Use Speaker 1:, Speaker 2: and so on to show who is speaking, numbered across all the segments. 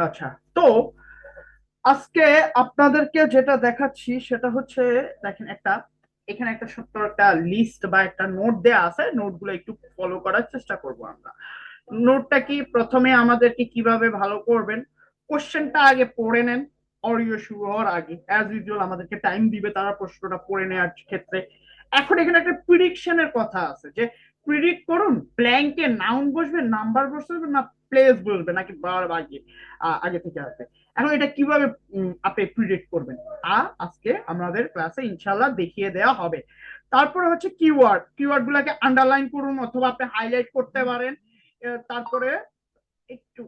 Speaker 1: আচ্ছা, তো আজকে আপনাদেরকে যেটা দেখাচ্ছি সেটা হচ্ছে, দেখেন এখানে একটা ছোট্ট একটা লিস্ট বা একটা নোট দেয়া আছে, নোটগুলো একটু ফলো করার চেষ্টা করব আমরা। নোটটা কি, প্রথমে আমাদেরকে কিভাবে ভালো করবেন, কোশ্চেনটা আগে পড়ে নেন। অডিও শুরু হওয়ার আগে অ্যাজ ইউজুয়াল আমাদেরকে টাইম দিবে তারা প্রশ্নটা পড়ে নেওয়ার ক্ষেত্রে। এখন এখানে একটা প্রিডিকশনের কথা আছে, যে প্রিডিক্ট করুন ব্ল্যাঙ্কে নাউন বসবে, নাম্বার বসবে, না প্লেস বসবে, নাকি বার আগে আগে থেকে আসবে। এখন এটা কিভাবে আপনি প্রিডিক্ট করবেন, আজকে আমাদের ক্লাসে ইনশাল্লাহ দেখিয়ে দেওয়া হবে। তারপরে হচ্ছে কিওয়ার্ড, কিওয়ার্ড গুলাকে আন্ডারলাইন করুন অথবা আপনি হাইলাইট করতে পারেন। তারপরে একটু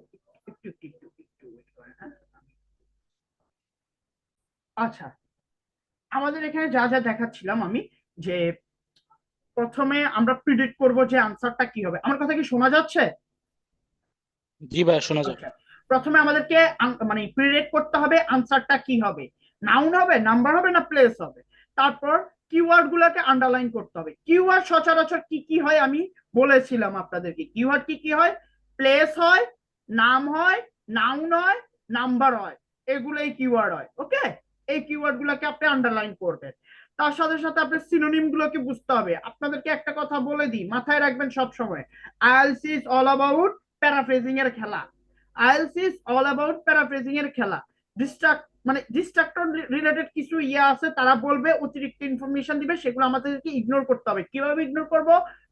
Speaker 1: একটু একটু একটু একটু wait করেন, হ্যাঁ। আচ্ছা, আমাদের এখানে যা যা দেখাচ্ছিলাম আমি, যে প্রথমে আমরা প্রিডিক্ট করব যে আনসারটা কি হবে। আমার কথা কি শোনা যাচ্ছে?
Speaker 2: জি ভাইয়া, শোনা যায়।
Speaker 1: আচ্ছা, প্রথমে আমাদেরকে মানে প্রিডিক্ট করতে হবে আনসারটা কি হবে, নাউন হবে, নাম্বার হবে, না প্লেস হবে। তারপর কিওয়ার্ড গুলোকে আন্ডারলাইন করতে হবে। কিওয়ার্ড সচরাচর কি কি হয় আমি বলেছিলাম আপনাদেরকে, কিওয়ার্ড কি কি হয়, প্লেস হয়, নাম হয়, নাউন হয়, নাম্বার হয়, এগুলোই কিওয়ার্ড হয়। ওকে, এই কিওয়ার্ড গুলোকে আপনি আন্ডারলাইন করবেন। তার সাথে সাথে আপনার সিনোনিম গুলোকে বুঝতে হবে। আপনাদেরকে একটা কথা বলে দিই, মাথায় রাখবেন সব সময়, IELTS is all about paraphrasing এর খেলা। IELTS is all about paraphrasing এর খেলা। ডিস্ট্রাক্ট মানে ডিস্ট্রাক্টর রিলেটেড কিছু আছে, তারা বলবে অতিরিক্ত ইনফরমেশন দিবে, সেগুলো আমাদেরকে ইগনোর করতে হবে। কিভাবে ইগনোর করব?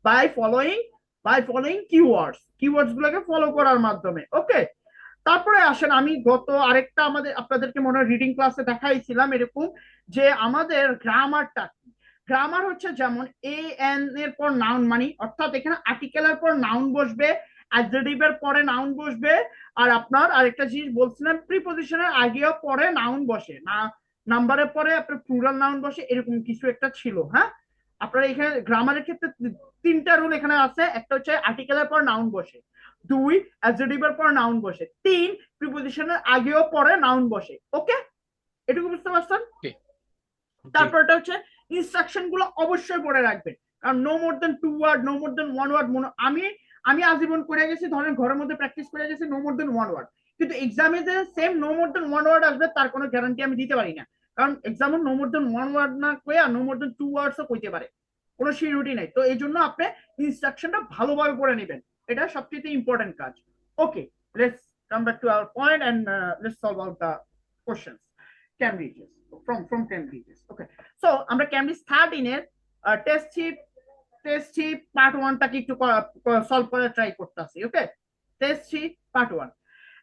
Speaker 1: By following by following keywords, keywords গুলোকে ফলো করার মাধ্যমে। ওকে, তারপরে আসেন, আমি গত আরেকটা আমাদের আপনাদেরকে মনে হয় রিডিং ক্লাসে দেখাইছিলাম এরকম, যে আমাদের গ্রামারটা, গ্রামার হচ্ছে যেমন এ এন এর পর নাউন মানি, অর্থাৎ এখানে আর্টিকেলের পর নাউন বসবে, অ্যাডজেক্টিভের পরে নাউন বসবে, আর আপনার আরেকটা জিনিস বলছিলাম, প্রিপজিশনের আগেও পরে নাউন বসে না, নাম্বারের পরে আপনার প্লুরাল নাউন বসে, এরকম কিছু একটা ছিল। হ্যাঁ, আপনারা এখানে গ্রামারের ক্ষেত্রে তিনটা রুল এখানে আছে। একটা হচ্ছে আর্টিকেলের পর নাউন বসে, দুই অ্যাডজেক্টিভের পর নাউন বসে, তিন প্রিপজিশনের আগেও পরে নাউন বসে। ওকে, এটুকু বুঝতে পারছেন?
Speaker 2: জি। জি।
Speaker 1: তারপরটা হচ্ছে ইনস্ট্রাকশন গুলো অবশ্যই পড়ে রাখবেন, কারণ নো মোর দেন টু ওয়ার্ড, নো মোর দেন ওয়ান ওয়ার্ড। আমি আমি আজীবন করে গেছি, ধরেন ঘরের মধ্যে প্র্যাকটিস করে গেছি নো মোর দেন ওয়ান ওয়ার্ড, কিন্তু এক্সামে যে সেম নো মোর দেন ওয়ান ওয়ার্ড আসবে তার কোনো গ্যারান্টি আমি দিতে পারি না। কারণ এক্সামে নো মোর দেন ওয়ান ওয়ার্ড না কইয়া নো মোর দেন টু ওয়ার্ডসও কইতে পারে, কোনো সিউরিটি নাই। তো এই জন্য আপনি ইনস্ট্রাকশনটা ভালোভাবে পড়ে নেবেন, এটা সবচেয়ে ইম্পর্টেন্ট কাজ। Okay, let's come back to our point and let's solve out the questions. Cambridges, from Cambridges. Okay, so আমরা Cambridge 13 এর টেস্ট শিপ পার্ট 1 টাকে একটু সলভ করার ট্রাই করতেছি। ওকে, টেস্ট শিপ পার্ট 1।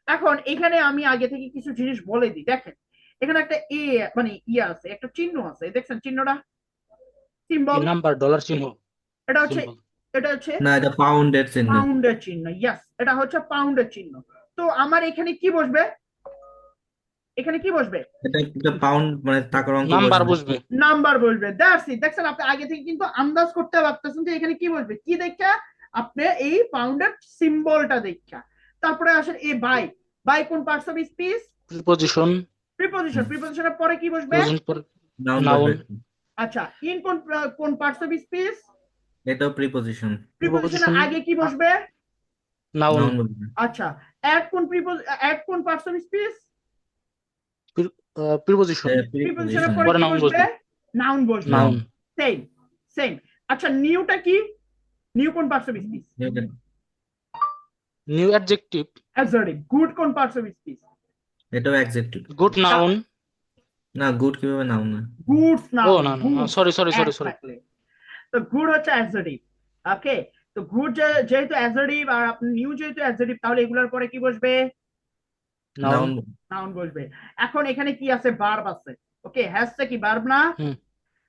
Speaker 1: এখন এখানে আমি আগে থেকে কিছু জিনিস বলে দিই। দেখেন, এখানে একটা মানে আছে, একটা চিহ্ন আছে, দেখছেন চিহ্নটা,
Speaker 2: এই
Speaker 1: সিম্বল।
Speaker 2: নাম্বার ডলার চিহ্ন।
Speaker 1: এটা হচ্ছে
Speaker 2: সিম্বল।
Speaker 1: এটা হচ্ছে
Speaker 3: না, এটা পাউন্ডের চিহ্ন।
Speaker 1: পাউন্ডের চিহ্ন। ইয়াস, এটা হচ্ছে পাউন্ডের চিহ্ন। তো আমার এখানে কি বসবে, এখানে কি বসবে?
Speaker 3: এটা একটা পাউন্ড মানে টাকার অঙ্ক
Speaker 2: নাম্বার
Speaker 3: বসবে।
Speaker 2: বুঝবে।
Speaker 1: নাম্বার বসবে, দ্যাটস ইট। দেখছেন, আপনি আগে থেকে কিন্তু আন্দাজ করতে পারতেছেন যে এখানে কি বসবে, কি দেখা আপনি এই পাউন্ডের সিম্বলটা দেখা। তারপরে আসেন এ বাই, বাই কোন parts of speech?
Speaker 2: Preposition.
Speaker 1: Preposition, প্রিপজিশনের পরে কি বসবে?
Speaker 2: প্রিপজিশন পর
Speaker 3: নাউন
Speaker 2: নাউন।
Speaker 3: বসবে।
Speaker 1: আচ্ছা, ইন কোন কোন পার্টস অফ স্পিচ?
Speaker 3: এটাও প্রিপজিশন।
Speaker 1: প্রিপজিশনের
Speaker 2: প্রিপজিশন
Speaker 1: আগে কি বসবে?
Speaker 2: নাউন।
Speaker 3: নাউন বসবে।
Speaker 1: আচ্ছা, অ্যাড কোন অ্যাড কোন পার্টস অফ স্পিচ?
Speaker 2: প্রিপজিশন
Speaker 1: প্রিপজিশনের
Speaker 3: প্রিপজিশন।
Speaker 1: পরে
Speaker 2: পরে
Speaker 1: কি
Speaker 2: নাউন
Speaker 1: বসবে?
Speaker 2: বসবে।
Speaker 1: নাউন বসবে।
Speaker 3: নাউন।
Speaker 2: নাউন।
Speaker 1: Same, same. আচ্ছা, নিউটা কি, নিউ কোন parts of speech?
Speaker 2: New adjective.
Speaker 1: Adjective. Good কোন পার্টস অফ স্পিচ?
Speaker 3: এটাও অ্যাডজেক্টিভ।
Speaker 2: Good noun.
Speaker 3: না, গুড কিভাবে নাউন না?
Speaker 1: গুডস
Speaker 2: ও
Speaker 1: নাউন,
Speaker 2: না না,
Speaker 1: goods.
Speaker 2: Sorry sorry sorry sorry.
Speaker 1: Exactly. তো গুড হচ্ছে অ্যাডজেক্টিভ। ওকে, তো গুড যেহেতু অ্যাডজেক্টিভ আর আপনি নিউ যেহেতু অ্যাডজেক্টিভ, তাহলে এগুলোর পরে কি বসবে?
Speaker 2: নাউন।
Speaker 3: নাউন।
Speaker 1: নাউন বসবে। এখন এখানে কি আছে, ভার্ব আছে। ওকে, হ্যাজটা কি ভার্ব না?
Speaker 2: হুম।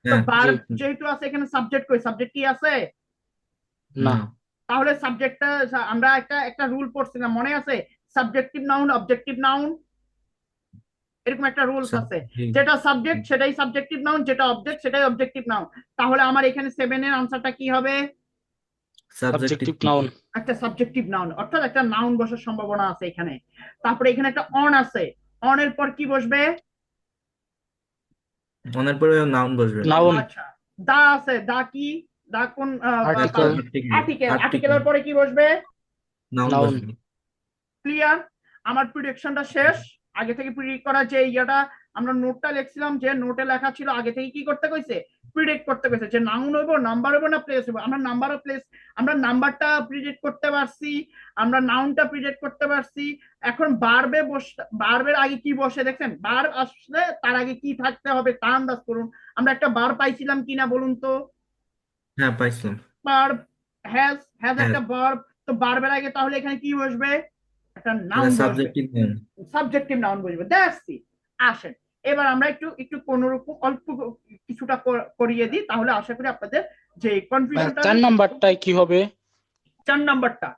Speaker 1: তো
Speaker 3: হ্যাঁ।
Speaker 2: জি।
Speaker 1: ভার্ব যেহেতু আছে, এখানে সাবজেক্ট কই, সাবজেক্ট কি আছে?
Speaker 2: না।
Speaker 3: না।
Speaker 1: তাহলে সাবজেক্টটা, আমরা একটা একটা রুল পড়ছিলাম মনে আছে, সাবজেক্টিভ নাউন অবজেক্টিভ নাউন, এরকম একটা রুলস আছে।
Speaker 3: সাবজেক্টিভ।
Speaker 1: যেটা সাবজেক্ট সেটাই সাবজেক্টিভ নাউন, যেটা অবজেক্ট সেটাই অবজেক্টিভ নাউন। তাহলে আমার এখানে 7 এর আনসারটা কি হবে?
Speaker 3: সাবজেক্টিভ।
Speaker 2: Subjective noun.
Speaker 1: একটা সাবজেক্টিভ নাউন, অর্থাৎ একটা নাউন বসার সম্ভাবনা আছে এখানে। তারপরে এখানে একটা অন আছে, অন এর পর কি বসবে?
Speaker 3: অনের পরে নাউন বসবে।
Speaker 2: নাউন।
Speaker 1: আচ্ছা, দা আছে, দা কি, দা কোন
Speaker 2: আর্টিকেল।
Speaker 1: Article,
Speaker 3: article.
Speaker 1: আর্টিকেলের পরে কি বসবে?
Speaker 3: Noun
Speaker 2: noun.
Speaker 3: বসবে।
Speaker 1: ক্লিয়ার? আমার প্রিডিকশনটা শেষ। আগে থেকে প্রিডিক্ট করা যে ইয়াটা আমরা নোটটা লিখছিলাম, যে নোটে লেখা ছিল আগে থেকে কি করতে কইছে, প্রিডিক্ট করতে কইছে যে নাউন হইব, নাম্বার হইব না প্লেস হইব। আমরা নাম্বার ও প্লেস, আমরা নাম্বারটা প্রিডিক্ট করতে পারছি, আমরা নাউনটা প্রিডিক্ট করতে পারছি। এখন বারবে বারবের আগে কি বসে দেখছেন, বার আসলে তার আগে কি থাকতে হবে তা আন্দাজ করুন। আমরা একটা বার পাইছিলাম কিনা বলুন তো?
Speaker 3: হ্যাঁ পাইছিলাম।
Speaker 1: ভার্ব, হ্যাজ, হ্যাজ
Speaker 3: হ্যাঁ,
Speaker 1: একটা ভার্ব। তো ভার্বের আগে তাহলে এখানে কি বসবে, একটা
Speaker 3: এটা
Speaker 1: নাউন বসবে,
Speaker 3: সাবজেক্টিভ নাউন।
Speaker 1: সাবজেক্টিভ নাউন বসবে। That's it. আসেন এবার আমরা একটু একটু কোনরকম অল্প কিছুটা করিয়ে দিই, তাহলে আশা করি আপনাদের যে কনফিউশনটা।
Speaker 2: 4 নাম্বারটায় কি হবে?
Speaker 1: 4 নাম্বারটা,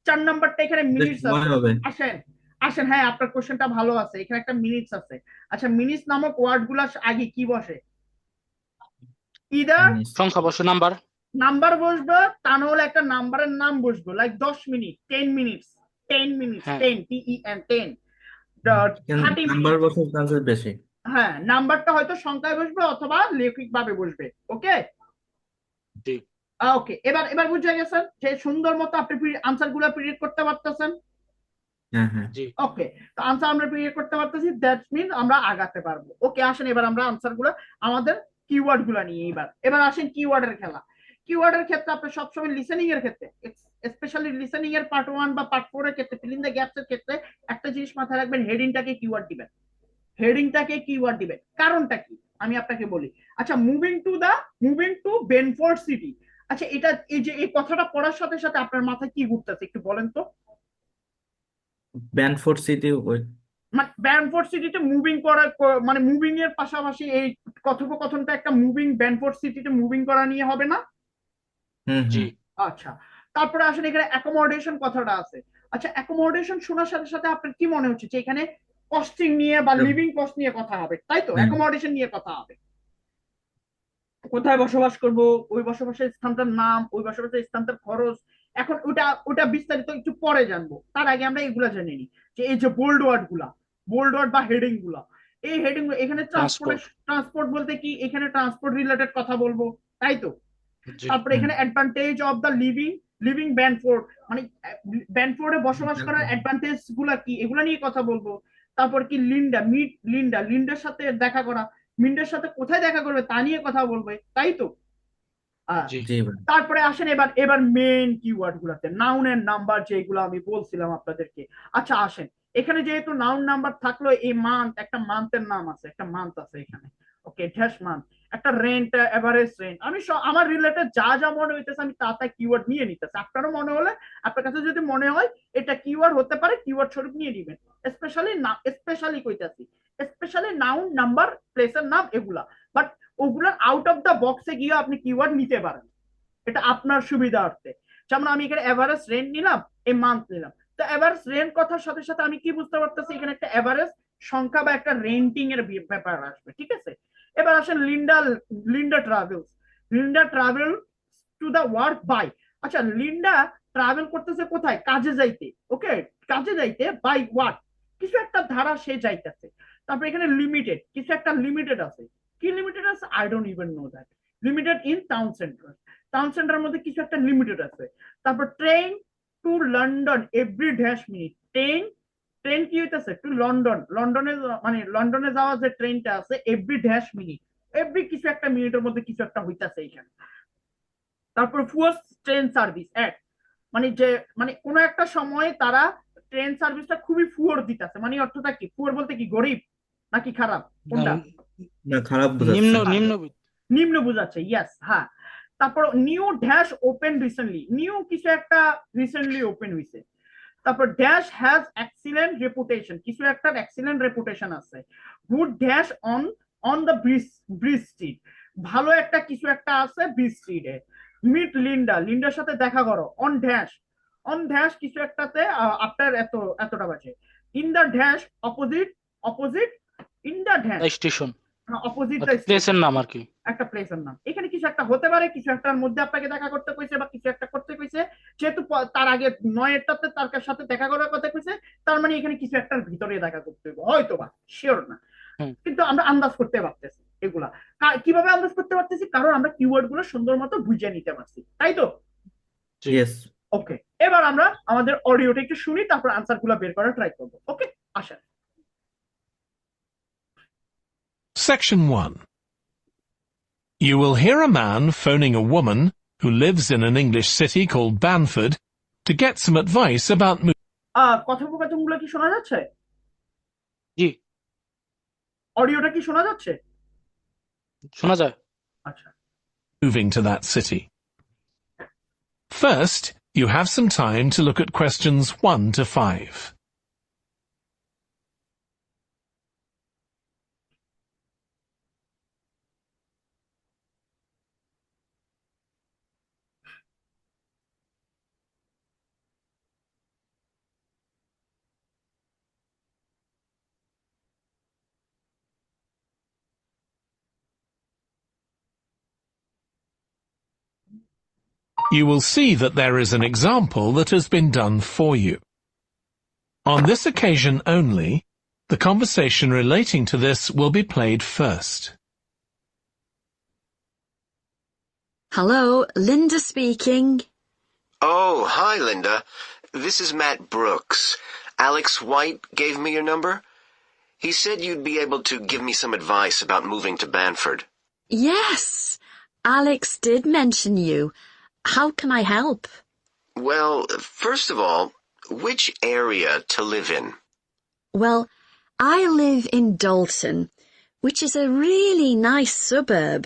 Speaker 1: 4 নাম্বারটা এখানে
Speaker 3: এটা
Speaker 1: মিনিটস
Speaker 3: সময়
Speaker 1: আছে।
Speaker 3: হবে।
Speaker 1: আসেন, আসেন, হ্যাঁ আপনার কোশ্চেনটা ভালো আছে, এখানে একটা মিনিটস আছে। আচ্ছা, মিনিটস নামক ওয়ার্ড গুলার আগে কি বসে? ইদার
Speaker 3: মিনিস।
Speaker 2: সংখ্যা বসে নাম্বার।
Speaker 1: নাম্বার বসবে, তা না হলে একটা নাম্বারের নাম বসবে, লাইক 10 মিনিট, 10 মিনিটস, 10 মিনিটস,
Speaker 2: হ্যাঁ
Speaker 1: 10 10,
Speaker 3: কেন
Speaker 1: 30
Speaker 3: নাম্বার
Speaker 1: মিনিট।
Speaker 3: বসার চান্সেস বেশি?
Speaker 1: হ্যাঁ, নাম্বারটা হয়তো সংখ্যায় বসবে অথবা লেখিক ভাবে বসবে। ওকে,
Speaker 2: জি
Speaker 1: ওকে, এবার এবার বুঝে গেছেন যে সুন্দর মতো আপনি আনসার গুলা প্রিডিক্ট করতে পারতেছেন।
Speaker 3: হ্যাঁ হ্যাঁ।
Speaker 2: জি
Speaker 1: ওকে, তো আনসার আমরা প্রিডিক্ট করতে পারতেছি, দ্যাটস মিন আমরা আগাতে পারবো। ওকে, আসেন এবার আমরা আনসার গুলা আমাদের কিওয়ার্ড গুলা নিয়ে এবার এবার আসেন কিওয়ার্ডের খেলা। কিওয়ার্ডের ক্ষেত্রে আপনি সবসময় লিসেনিং এর ক্ষেত্রে, স্পেশালি লিসেনিং এর পার্ট 1 বা পার্ট 4 এর ক্ষেত্রে, ফিল ইন দ্য গ্যাপস এর ক্ষেত্রে একটা জিনিস মাথায় রাখবেন, হেডিংটাকে কিওয়ার্ড দিবেন। হেডিংটাকে কিওয়ার্ড দিবেন, কারণটা কি আমি আপনাকে বলি। আচ্ছা, মুভিং টু বেনফোর্ড সিটি। আচ্ছা, এটা এই যে এই কথাটা পড়ার সাথে সাথে আপনার মাথায় কি ঘুরতেছে একটু বলেন তো?
Speaker 3: ব্যানফোর্ড সিটি ওই।
Speaker 1: মানে ব্যানফোর্ড সিটিতে মুভিং করা, মানে মুভিং এর পাশাপাশি এই কথোপকথনটা একটা মুভিং, ব্যানফোর্ড সিটিতে মুভিং করা নিয়ে হবে না?
Speaker 3: হুম
Speaker 2: জি
Speaker 3: হুম।
Speaker 1: আচ্ছা, তারপরে আসলে এখানে অ্যাকোমোডেশন কথাটা আছে। আচ্ছা, অ্যাকোমোডেশন শোনার সাথে সাথে আপনার কি মনে হচ্ছে যে এখানে কস্টিং নিয়ে বা লিভিং কস্ট নিয়ে কথা হবে, তাই তো?
Speaker 3: হ্যাঁ
Speaker 1: অ্যাকোমোডেশন নিয়ে কথা হবে, কোথায় বসবাস করব, ওই বসবাসের স্থানটার নাম, ওই বসবাসের স্থানটার খরচ। এখন ওটা ওটা বিস্তারিত একটু পরে জানবো, তার আগে আমরা এগুলা জেনে নিই যে এই যে বোল্ড ওয়ার্ড গুলা, বোল্ড ওয়ার্ড বা হেডিং গুলা, এই হেডিং এখানে ট্রান্সপোর্ট,
Speaker 2: ট্রান্সপোর্ট।
Speaker 1: ট্রান্সপোর্ট বলতে কি এখানে ট্রান্সপোর্ট রিলেটেড কথা বলবো, তাই তো?
Speaker 2: জি
Speaker 1: তারপরে
Speaker 3: হুম।
Speaker 1: এখানে advantage of the living, living Banford, মানে ব্যানফোর্ডে বসবাস করার অ্যাডভান্টেজ গুলা কি, এগুলা নিয়ে কথা বলবো। তারপর কি লিন্ডা, মিট লিন্ডা, লিন্ডার সাথে দেখা করা, মিন্ডার সাথে কোথায় দেখা করবে তা নিয়ে কথা বলবে, তাই তো? আহ,
Speaker 2: জি
Speaker 3: জি ভাই।
Speaker 1: তারপরে আসেন এবার এবার মেন কিওয়ার্ড গুলাতে, নাউন এর নাম্বার যেগুলো আমি বলছিলাম আপনাদেরকে। আচ্ছা আসেন, এখানে যেহেতু নাউন নাম্বার থাকলো, এই মান্থ, একটা মান্থের নাম আছে, একটা মান্থ আছে এখানে। ওকে, ড্যাশ মান্থ, একটা রেন্ট, এভারেজ রেন্ট। আমি আমার রিলেটেড যা যা মনে হইতেছে আমি তা তা কিওয়ার্ড নিয়ে নিতেছি। আপনারও মনে হলে, আপনার কাছে যদি মনে হয় এটা কিওয়ার্ড হতে পারে, কিওয়ার্ড স্বরূপ নিয়ে নিবেন। স্পেশালি না, স্পেশালি কইতাছি, স্পেশালি নাউন, নাম্বার, প্লেসের নাম এগুলা। বাট ওগুলার আউট অফ দ্য বক্সে গিয়ে আপনি কিওয়ার্ড নিতে পারেন, এটা আপনার সুবিধার্থে। যেমন আমি এখানে এভারেজ রেন্ট নিলাম, এই মান্থ নিলাম, তো এভারেজ রেন্ট কথার সাথে সাথে আমি কি বুঝতে পারতেছি, এখানে একটা এভারেজ সংখ্যা বা একটা রেন্টিং এর ব্যাপার আসবে, ঠিক আছে? এবার আসেন Linda, Linda travels, Linda travel to the work by. আচ্ছা, লিন্ডা ট্রাভেল করতেছে কোথায়, কাজে যাইতে। ওকে, কাজে যাইতে, বাই ওয়াট, কিছু একটা ধারা সে যাইতেছে। তারপর এখানে লিমিটেড, কিছু একটা লিমিটেড আছে, কি লিমিটেড আছে, I don't even know that. Limited in town centre, town সেন্টারের মধ্যে কিছু একটা লিমিটেড আছে। তারপর train to London every dash minute, train, train কি হইতেছে টু লন্ডন, লন্ডনে, মানে লন্ডনে যাওয়া যে ট্রেনটা আছে, এভরি ড্যাশ মিনিট, এভরি কিছু একটা মিনিটের মধ্যে কিছু একটা হইতাছে এখানে। তারপর ফুয়ার ট্রেন সার্ভিস এট, মানে যে, মানে কোনো একটা সময় তারা ট্রেন সার্ভিসটা খুবই ফুয়ার দিতেছে, মানে অর্থটা কি, ফুয়ার বলতে কি গরিব নাকি খারাপ,
Speaker 2: না,
Speaker 1: কোনটা?
Speaker 3: না খারাপ
Speaker 2: নিম্ন
Speaker 3: বোঝাচ্ছে।
Speaker 2: নিম্ন।
Speaker 1: নিম্ন বোঝাচ্ছে, ইয়েস, হ্যাঁ। তারপর new dash open recently, new কিছু একটা রিসেন্টলি ওপেন হয়েছে। তারপর ড্যাশ হ্যাজ এক্সিলেন্ট রেপুটেশন, কিছু একটা এক্সিলেন্ট রেপুটেশন আছে। Good dash on, on the bridge, bridge street, ভালো একটা কিছু একটা আছে ব্রিজ স্ট্রিটে। মিট লিন্ডা, লিন্ডার সাথে দেখা করো, অন ড্যাশ, অন ড্যাশ কিছু একটাতে, আফটার এত এতটা বাজে। In the dash opposite, opposite, in the dash
Speaker 2: station.
Speaker 1: Opposite the
Speaker 2: প্লেসের
Speaker 1: স্টেশন,
Speaker 2: নাম আর কি।
Speaker 1: একটা প্লেসের নাম। এখানে কিছু একটা হতে পারে, কিছু একটার মধ্যে আপনাকে দেখা করতে কইছে বা কিছু একটা করতে কইছে, যেহেতু তার আগে নয়েরটাতে তার সাথে দেখা করার কথা কইছে, তার মানে এখানে কিছু একটার ভিতরে দেখা করতে হবে হয়তো বা, শিওর না,
Speaker 2: হুম
Speaker 1: কিন্তু আমরা আন্দাজ করতে পারতেছি এগুলা। কিভাবে আন্দাজ করতে পারতেছি, কারণ আমরা কিওয়ার্ড গুলো সুন্দর মতো বুঝে নিতে পারছি, তাই তো?
Speaker 2: জি
Speaker 1: ওকে, এবার আমরা আমাদের অডিওটা একটু শুনি, তারপর আনসার গুলো বের করার ট্রাই করবো। ওকে, আসেন।
Speaker 4: Section 1. You will hear a man phoning a woman who lives in an English city called Banford to get some advice about
Speaker 1: কথোপকথন গুলো কি শোনা যাচ্ছে?
Speaker 2: জি,
Speaker 1: অডিওটা কি শোনা যাচ্ছে?
Speaker 2: শোনা যায়।
Speaker 1: আচ্ছা,
Speaker 4: moving to that city. First, you have some time to look at questions 1 to 5. You will see that there is an example that has been done for you. On this occasion only, the conversation relating to this will be played first.
Speaker 5: Hello, Linda speaking.
Speaker 6: Oh, hi, Linda. This is Matt Brooks. Alex White gave me your number. He said you'd be able to give me some advice about moving to Banford.
Speaker 5: Yes, Alex did mention you. How can I help?
Speaker 6: Well, first of all, which area to live in?
Speaker 5: Well, I live in Dalton, which is a really nice suburb.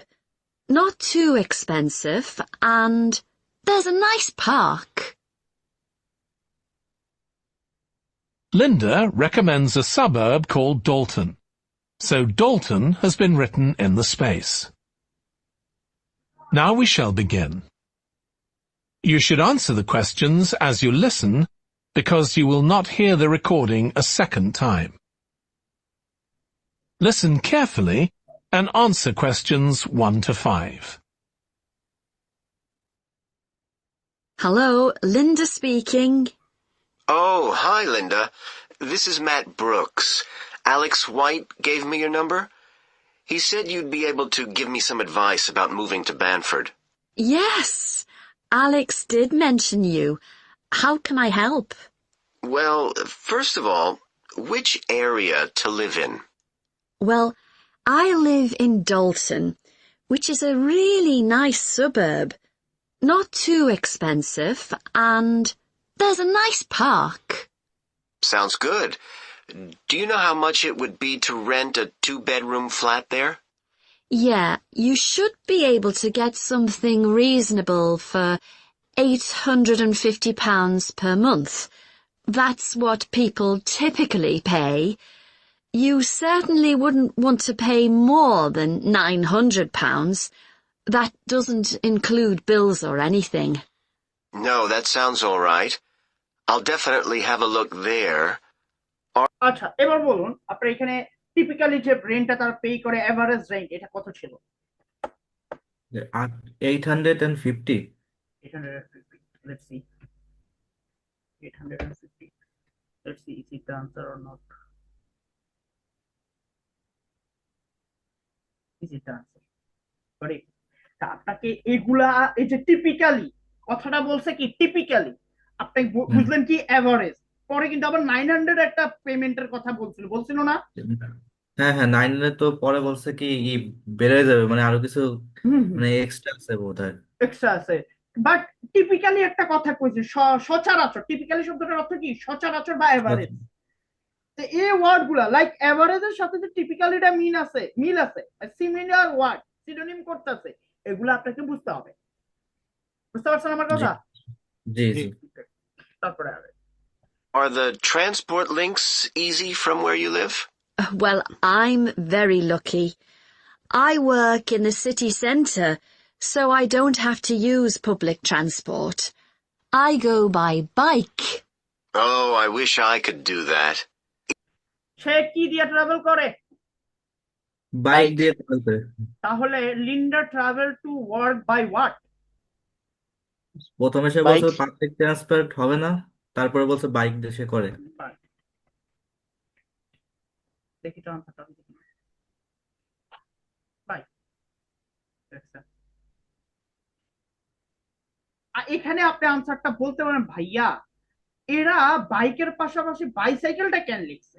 Speaker 5: Not too expensive, and there's a nice park.
Speaker 4: Linda recommends a suburb called Dalton, so Dalton has been written in the space. Now we shall begin. You should answer the questions as you listen, because you will not hear the recording a second time. Listen carefully and answer questions 1 to 5.
Speaker 5: Hello, Linda speaking.
Speaker 6: Oh, hi, Linda. This is Matt Brooks. Alex White gave me your number. He said you'd be able to give me some advice about moving to Banford.
Speaker 5: Yes, Alex did mention you. How can I help?
Speaker 6: Well, first of all, which area to live in?
Speaker 5: Well, I live in Dalton, which is a really nice suburb. Not too expensive, and there's a nice park.
Speaker 6: Sounds good. Do you know how much it would be to rent a 2-bedroom flat there?
Speaker 5: Yeah, you should be able to get something reasonable for £850 per month. That's what people typically pay. You certainly wouldn't want to pay more than £900. That doesn't include bills or anything.
Speaker 6: No, that sounds all right. I'll definitely have a look there.
Speaker 1: আচ্ছা, এবার বলুন আপনার এখানে typically যে রেন্টটা তার pay করে average rent এটা কত ছিল?
Speaker 3: 850.
Speaker 1: 850. Let's see. 850. Let's see, is it the answer or not? Is it the answer? Correct. তা আপনাকে এগুলা এই যে টিপিক্যালি কথাটা বলছে কি টিপিক্যালি, আপনি বুঝলেন কি এভারেজ, পরে কিন্তু আবার 900 একটা পেমেন্টের কথা বলছিল না?
Speaker 3: হ্যাঁ হ্যাঁ, 900 তো পরে বলছে কি বেড়ে যাবে, মানে আরো কিছু
Speaker 1: হুম,
Speaker 3: মানে এক্সট্রা আছে বোধহয়।
Speaker 1: এক্সট্রা আছে। বাট টিপিক্যালি একটা কথা কইছে, সচরাচর। টিপিক্যালি শব্দটার অর্থ কি? সচরাচর বা এভারেজ। তো এই ওয়ার্ড গুলা লাইক এভারেজের সাথে যে টিপিক্যালিটা মিল আছে সিমিলার ওয়ার্ড সিনোনিম করতেছে, এগুলো আপনাকে বুঝতে হবে। বুঝতে পারছেন আমার
Speaker 3: জি
Speaker 1: কথা?
Speaker 3: জি
Speaker 2: জি।
Speaker 3: জি।
Speaker 1: তারপরে আরে
Speaker 6: Are the transport links easy from where you live?
Speaker 5: Well, I'm very lucky. I work in the city centre, so I don't have to use public transport. I go by bike.
Speaker 6: Oh, I wish I could do that.
Speaker 1: সে কি দিয়ে travel করে?
Speaker 3: Bike
Speaker 2: bike.
Speaker 3: দিয়ে travel করে।
Speaker 1: তাহলে Linda travel to work by what?
Speaker 3: প্রথমে সে
Speaker 2: bike.
Speaker 3: বলছে public transport হবে না, তারপরে বলছে বাইক দিয়ে সে করে।
Speaker 1: দেখি তো আনসারটা বাই। এখানে আপনি আনসারটা বলতে পারেন ভাইয়া এরা বাইকের পাশাপাশি বাইসাইকেলটা কেন লিখছে?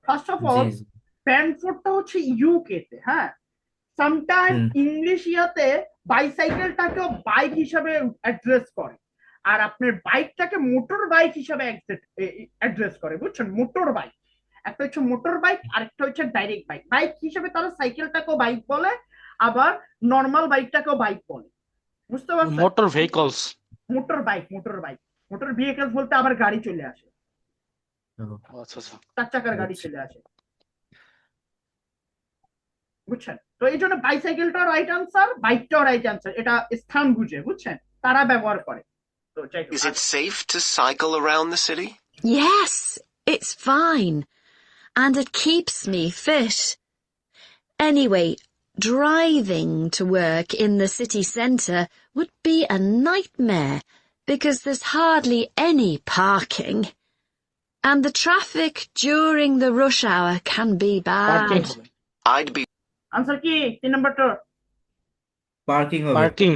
Speaker 1: ফার্স্ট অফ
Speaker 3: জি
Speaker 1: অল
Speaker 3: জি
Speaker 1: ফ্র্যাঙ্কফুর্টটা হচ্ছে ইউকে তে, হ্যাঁ। সামটাইম
Speaker 3: হুম
Speaker 1: ইংলিশ ইয়াতে বাইসাইকেলটাকেও বাইক হিসাবে অ্যাড্রেস করে, আর আপনার বাইকটাকে মোটর বাইক হিসাবে অ্যাড্রেস করে, বুঝছেন? মোটর বাইক একটা হচ্ছে মোটর বাইক, আরেকটা হচ্ছে ডাইরেক্ট বাইক। বাইক হিসেবে তারা সাইকেলটাকেও বাইক বলে, আবার নর্মাল বাইকটাকেও বাইক বলে, বুঝতে পারছেন?
Speaker 2: Motor vehicles.
Speaker 1: Motor bike, motor bike, motor vehicles বলতে আবার গাড়ি চলে আসে,
Speaker 2: আচ্ছা আচ্ছা।
Speaker 1: 4 চাকার গাড়ি
Speaker 3: বুঝছি
Speaker 1: চলে আসে, বুঝছেন? তো এই জন্য বাইসাইকেলটাও রাইট আনসার, বাইকটাও রাইট আনসার, এটা স্থান বুঝে, বুঝছেন, তারা ব্যবহার করে। তো যাই হোক,
Speaker 6: Is it safe to cycle around the city?
Speaker 5: Yes, it's fine. And it keeps me fit. Anyway, driving to work in the city centre would be a nightmare because there's hardly any parking. And the traffic during the rush hour can be
Speaker 2: parking
Speaker 5: bad.
Speaker 2: হবে।
Speaker 6: I'd be
Speaker 1: answer কি 3 নম্বরটা?
Speaker 3: Parking হবে
Speaker 2: parking.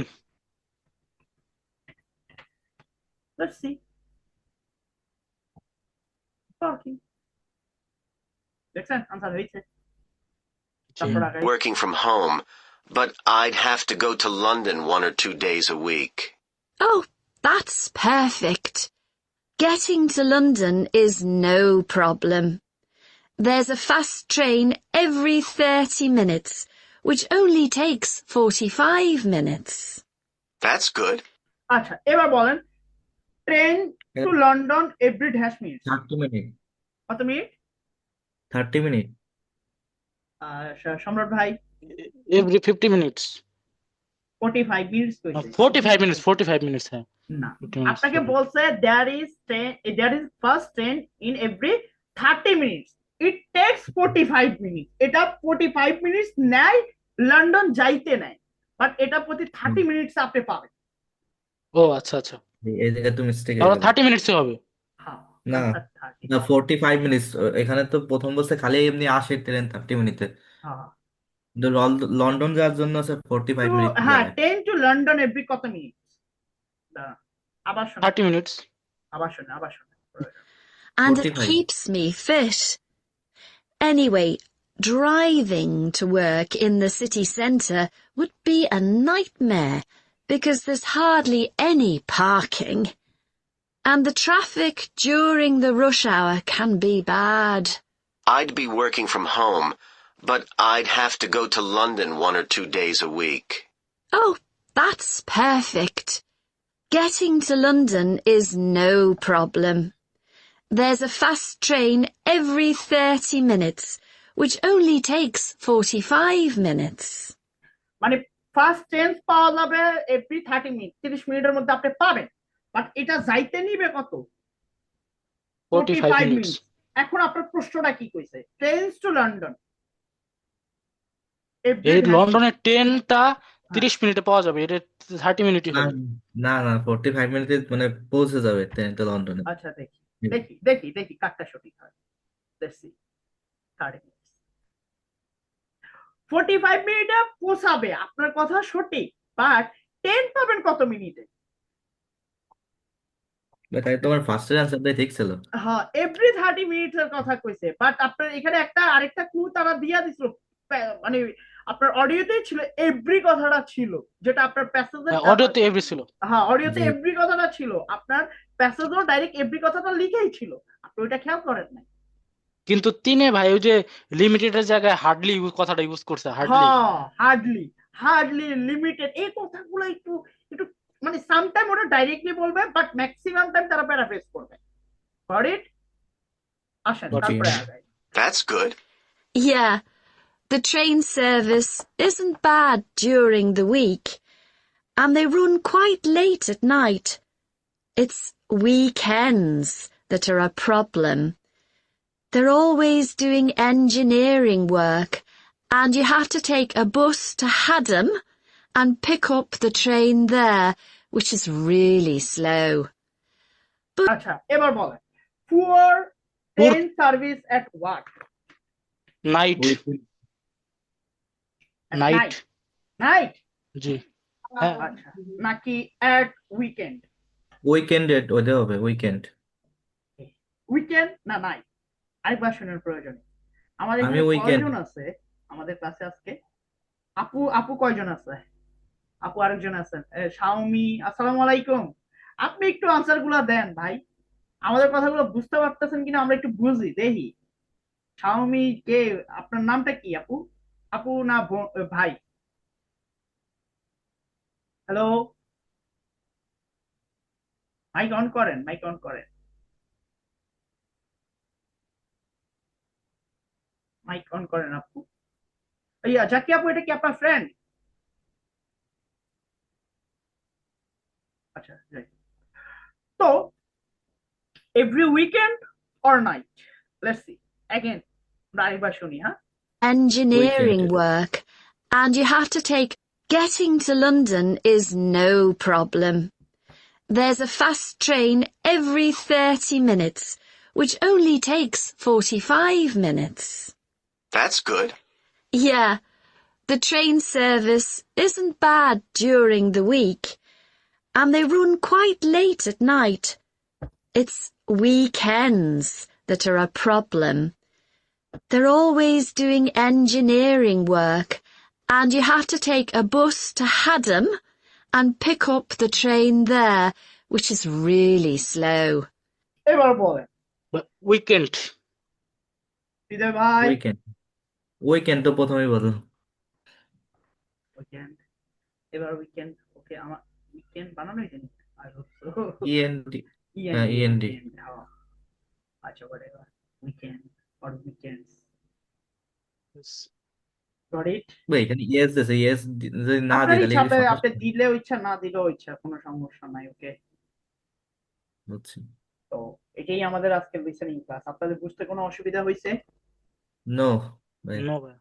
Speaker 1: Let's see. Parking, দেখছেন answer হয়েছে। তারপর আগে
Speaker 6: working from home, but I'd have to go to London 1 or 2 days a week.
Speaker 5: Oh, that's perfect. Getting to London is no problem. There's a fast train every 30 minutes, which only takes 45 minutes.
Speaker 6: That's good.
Speaker 1: আচ্ছা এবার বলেন train to London every dash minute,
Speaker 3: 30 minute
Speaker 1: কত minute?
Speaker 3: 30 minute
Speaker 1: সম্রাট ভাই
Speaker 2: every 50 minutes.
Speaker 1: 45 minutes কইছে।
Speaker 2: 45 minutes, 45 minutes, হ্যাঁ।
Speaker 1: না,
Speaker 2: 50 minutes,
Speaker 1: আপনাকে
Speaker 2: sorry.
Speaker 1: বলছে there is first train in every 30 minutes, it takes 45 minute. এটা 45 মিনিটস নেয়, লন্ডন যাইতে নেয়, বাট এটা প্রতি 30 মিনিটস আপনি পাবেন।
Speaker 2: ও আচ্ছা আচ্ছা,
Speaker 3: এই জায়গায় তো মিস্টেক হয়ে
Speaker 2: তাহলে
Speaker 3: গেল
Speaker 2: 30 মিনিটসে হবে।
Speaker 1: হ্যাঁ,
Speaker 3: না
Speaker 1: answer 30।
Speaker 3: না 45 মিনিটস এখানে তো প্রথম বলছে খালি এমনি আসে ট্রেন 30 মিনিটে
Speaker 1: হ্যাঁ,
Speaker 3: কিন্তু লন্ডন যাওয়ার জন্য আছে 45
Speaker 1: তো
Speaker 3: মিনিট
Speaker 1: হ্যাঁ
Speaker 3: লাগে
Speaker 1: 10 টু লন্ডন এভরি কত মিনিট? আবার শোনো,
Speaker 2: 30 মিনিটস।
Speaker 1: আবার শোনো, আবার শোনো।
Speaker 5: And it
Speaker 3: 45
Speaker 5: keeps me fit. Anyway, driving to work in the city centre would be a nightmare because there's hardly any parking. And the traffic during the rush hour can be bad.
Speaker 6: I'd be working from home, but I'd have to go to London 1 or 2 days a week.
Speaker 5: Oh, that's perfect. Getting to London is no problem. There's a fast train every 30 minutes, which only takes 45 minutes.
Speaker 1: মানে first change পাওয়া যাবে every 30 minute, 30 মিনিটের মধ্যে আপনি পাবেন, but এটা যাইতে নিবে কত?
Speaker 2: 45
Speaker 1: 45
Speaker 2: মিনিটস।
Speaker 1: মিনিট। এখন আপনার প্রশ্নটা কি কইছে? ট্রেনস টু লন্ডন এভরি
Speaker 2: এই লন্ডনের ট্রেনটা 30 মিনিটে পাওয়া যাবে, এটা 30 মিনিটই
Speaker 3: না
Speaker 2: হবে।
Speaker 3: না না 45 মিনিটে মানে পৌঁছে যাবে ট্রেনটা লন্ডনে
Speaker 1: আচ্ছা দেখি কাটটা সঠিক হয়। লেটস সি 30 মিনিট, 45 মিনিটে পৌঁছাবে, আপনার কথা সঠিক, বাট ট্রেন পাবেন কত মিনিটে?
Speaker 3: তাই তোমার ফার্স্টের অ্যান্সারটাই ঠিক ছিল
Speaker 1: হ্যাঁ, এভরি 30 মিনিটের কথা কইছে, বাট আপনার এখানে আরেকটা ক্লু তারা দিয়া দিছিল, মানে আপনার অডিওতেই ছিল এভরি কথাটা ছিল, যেটা আপনার প্যাসেজের
Speaker 2: অডিওতে এভরি ছিল।
Speaker 1: হ্যাঁ অডিওতে
Speaker 3: জি।
Speaker 1: এভরি কথাটা ছিল, আপনার প্যাসেজও ডাইরেক্ট এভরি কথাটা লিখেই ছিল, আপনি ওইটা খেয়াল করেন না।
Speaker 2: কিন্তু তিনে ভাই ওই যে লিমিটেডের জায়গায় হার্ডলি কথাটা ইউজ করছে, হার্ডলি।
Speaker 1: হ্যাঁ, হার্ডলি লিমিটেড, এই কথাগুলো একটু একটু মানে সামটাইম ওরা ডাইরেক্টলি বলবে, বাট ম্যাক্সিমাম টাইম তারা প্যারাফ্রেজ করবে। Got it? আসেন
Speaker 2: Got it.
Speaker 1: তারপরে আগাই।
Speaker 6: That's good.
Speaker 5: Yeah, the train service isn't bad during the week, and they run quite late at night. It's weekends that are a problem. They're always doing engineering work, and you have to take a bus to Haddam and pick up the train there, which is really slow.
Speaker 1: আচ্ছা এবার বলেন poor train service at work.
Speaker 2: Night. Night.
Speaker 1: Night
Speaker 2: জি। হ্যাঁ
Speaker 1: আচ্ছা, নাকি at weekend?
Speaker 3: উইকেন্ডে ওইটা হবে উইকেন্ড।
Speaker 1: উইকেন্ড না নাইট? আরেকবার শোনার প্রয়োজন। আমাদের
Speaker 3: আমি
Speaker 1: এখানে
Speaker 3: উইকেন্ড।
Speaker 1: কয়জন আছে আমাদের ক্লাসে আজকে? আপু আপু কয়জন আছে? আপু আরেকজন আছেন, শাওমি, আসসালামু আলাইকুম। আপনি একটু আনসার গুলা দেন ভাই, আমাদের কথাগুলো বুঝতে পারতেছেন কিনা আমরা একটু বুঝি দেখি। শাওমি কে? আপনার নামটা কি আপু? আপু না ভাই? হ্যালো, মাইক অন করেন, মাইক অন করেন, মাইক অন করেন আপু। ইয়া জাকি আপু, এটা কি আপনার ফ্রেন্ড? আচ্ছা যাই। তো every weekend or night? Let's see again, আমরা আরেকবার শুনি, হ্যাঁ?
Speaker 5: Engineering
Speaker 3: উইকেন্ডে।
Speaker 5: work, and you have to take. Getting to London is no problem. There's a fast train every 30 minutes, which only takes 45 minutes.
Speaker 6: That's good.
Speaker 5: Yeah, the train service isn't bad during the week, and they run quite late at night. It's weekends that are a problem. They're always doing engineering work, and you have to take a bus to Haddam and pick up the train there, which is really slow.
Speaker 1: এবার বলেন
Speaker 2: weekend.
Speaker 1: হৃদয় ভাই।
Speaker 3: Weekend. Weekend তো প্রথমেই বলো।
Speaker 1: Weekend, এবার weekend. ওকে, আমার weekend বানানোই জানি, I hope so.
Speaker 3: END. হ্যাঁ
Speaker 1: ইএনডি,
Speaker 3: ইএনডি।
Speaker 1: উইকেন্ড, হ্যাঁ। আচ্ছা, whatever, weekend or weekends, got it.
Speaker 3: ভাই এখানে ইয়েস দিছে, ইয়েস যদি না
Speaker 1: আপনার
Speaker 3: দিই তাহলে
Speaker 1: ইচ্ছা,
Speaker 3: কি
Speaker 1: আপনি
Speaker 3: সমস্যা?
Speaker 1: দিলেও ইচ্ছা না দিলেও ইচ্ছা, কোনো সমস্যা নাই, ওকে।
Speaker 3: বুঝছি।
Speaker 1: তো এটাই আমাদের আজকের লিসেনিং ক্লাস। আপনাদের বুঝতে কোনো অসুবিধা হয়েছে?
Speaker 3: নো ভাই।
Speaker 2: নো ভাই।